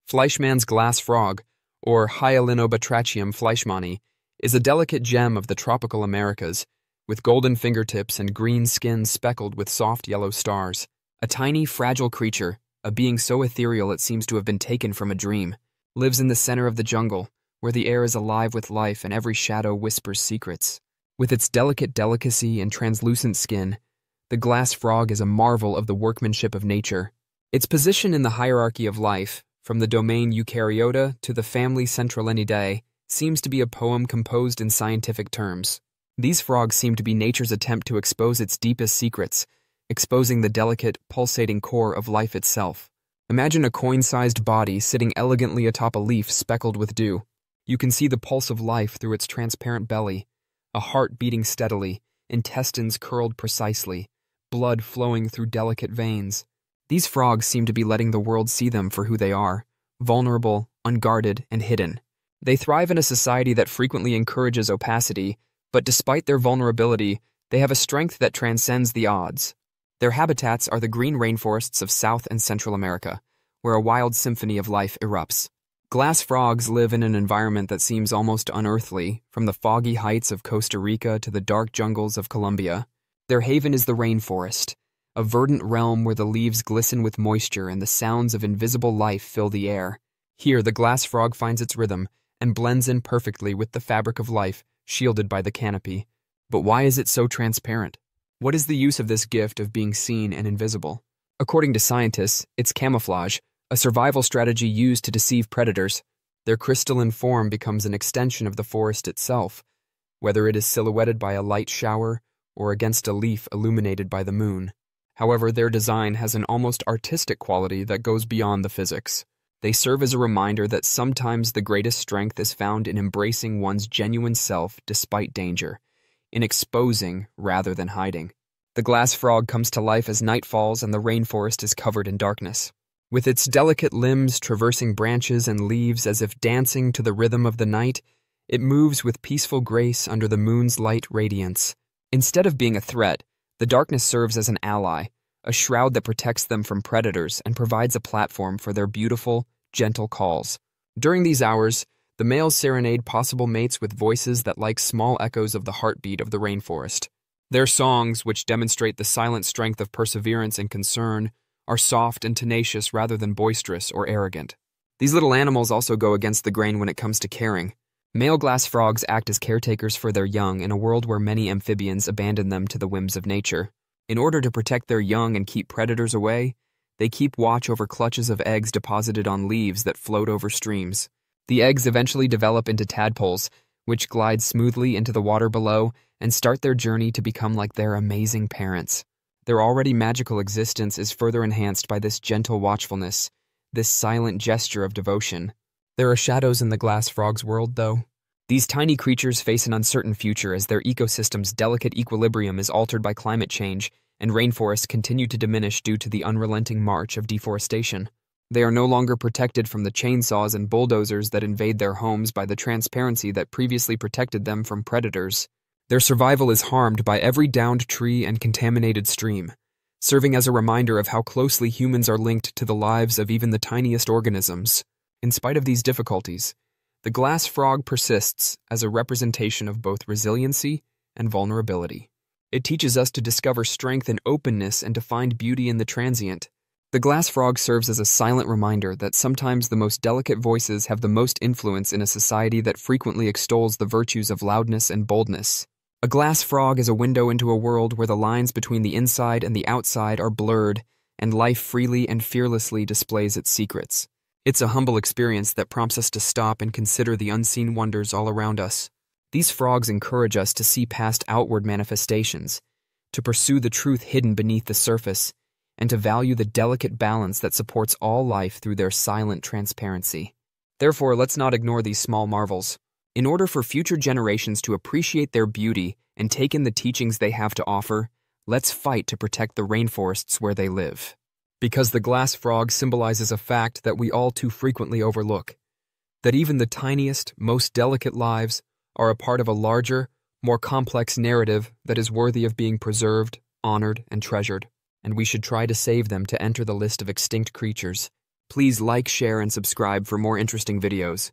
Fleischmann's glass frog, or Hyalinobatrachium fleischmanni, is a delicate gem of the tropical Americas, with golden fingertips and green skin speckled with soft yellow stars. A tiny, fragile creature, a being so ethereal it seems to have been taken from a dream, lives in the center of the jungle, where the air is alive with life and every shadow whispers secrets. With its delicate delicacy and translucent skin, the glass frog is a marvel of the workmanship of nature. Its position in the hierarchy of life, from the domain Eukaryota to the family Centralinidae, seems to be a poem composed in scientific terms. These frogs seem to be nature's attempt to expose its deepest secrets, exposing the delicate, pulsating core of life itself. Imagine a coin-sized body sitting elegantly atop a leaf speckled with dew. You can see the pulse of life through its transparent belly, a heart beating steadily, intestines curled precisely, blood flowing through delicate veins. These frogs seem to be letting the world see them for who they are, vulnerable, unguarded, and hidden. They thrive in a society that frequently encourages opacity, but despite their vulnerability, they have a strength that transcends the odds. Their habitats are the green rainforests of South and Central America, where a wild symphony of life erupts. Glass frogs live in an environment that seems almost unearthly, from the foggy heights of Costa Rica to the dark jungles of Colombia. Their haven is the rainforest, a verdant realm where the leaves glisten with moisture and the sounds of invisible life fill the air. Here, the glass frog finds its rhythm and blends in perfectly with the fabric of life, shielded by the canopy. But why is it so transparent? What is the use of this gift of being seen and invisible? According to scientists, it's camouflage, a survival strategy used to deceive predators. Their crystalline form becomes an extension of the forest itself, whether it is silhouetted by a light shower or against a leaf illuminated by the moon. However, their design has an almost artistic quality that goes beyond the physics. They serve as a reminder that sometimes the greatest strength is found in embracing one's genuine self despite danger, in exposing rather than hiding. The glass frog comes to life as night falls and the rainforest is covered in darkness. With its delicate limbs traversing branches and leaves as if dancing to the rhythm of the night, it moves with peaceful grace under the moon's light radiance. Instead of being a threat, the darkness serves as an ally, a shroud that protects them from predators and provides a platform for their beautiful, gentle calls. During these hours, the males serenade possible mates with voices that like small echoes of the heartbeat of the rainforest. Their songs, which demonstrate the silent strength of perseverance and concern, are soft and tenacious rather than boisterous or arrogant. These little animals also go against the grain when it comes to caring. Male glass frogs act as caretakers for their young in a world where many amphibians abandon them to the whims of nature. In order to protect their young and keep predators away, they keep watch over clutches of eggs deposited on leaves that float over streams. The eggs eventually develop into tadpoles, which glide smoothly into the water below and start their journey to become like their amazing parents. Their already magical existence is further enhanced by this gentle watchfulness, this silent gesture of devotion. There are shadows in the glass frog's world, though. These tiny creatures face an uncertain future as their ecosystem's delicate equilibrium is altered by climate change, and rainforests continue to diminish due to the unrelenting march of deforestation. They are no longer protected from the chainsaws and bulldozers that invade their homes by the transparency that previously protected them from predators. Their survival is harmed by every downed tree and contaminated stream, serving as a reminder of how closely humans are linked to the lives of even the tiniest organisms. In spite of these difficulties, the glass frog persists as a representation of both resiliency and vulnerability. It teaches us to discover strength in openness and to find beauty in the transient. The glass frog serves as a silent reminder that sometimes the most delicate voices have the most influence in a society that frequently extols the virtues of loudness and boldness. A glass frog is a window into a world where the lines between the inside and the outside are blurred, and life freely and fearlessly displays its secrets. It's a humble experience that prompts us to stop and consider the unseen wonders all around us. These frogs encourage us to see past outward manifestations, to pursue the truth hidden beneath the surface, and to value the delicate balance that supports all life through their silent transparency. Therefore, let's not ignore these small marvels. In order for future generations to appreciate their beauty and take in the teachings they have to offer, let's fight to protect the rainforests where they live. Because the glass frog symbolizes a fact that we all too frequently overlook, that even the tiniest, most delicate lives are a part of a larger, more complex narrative that is worthy of being preserved, honored, and treasured, and we should try to save them to enter the list of extinct creatures Please like, share, and subscribe for more interesting videos.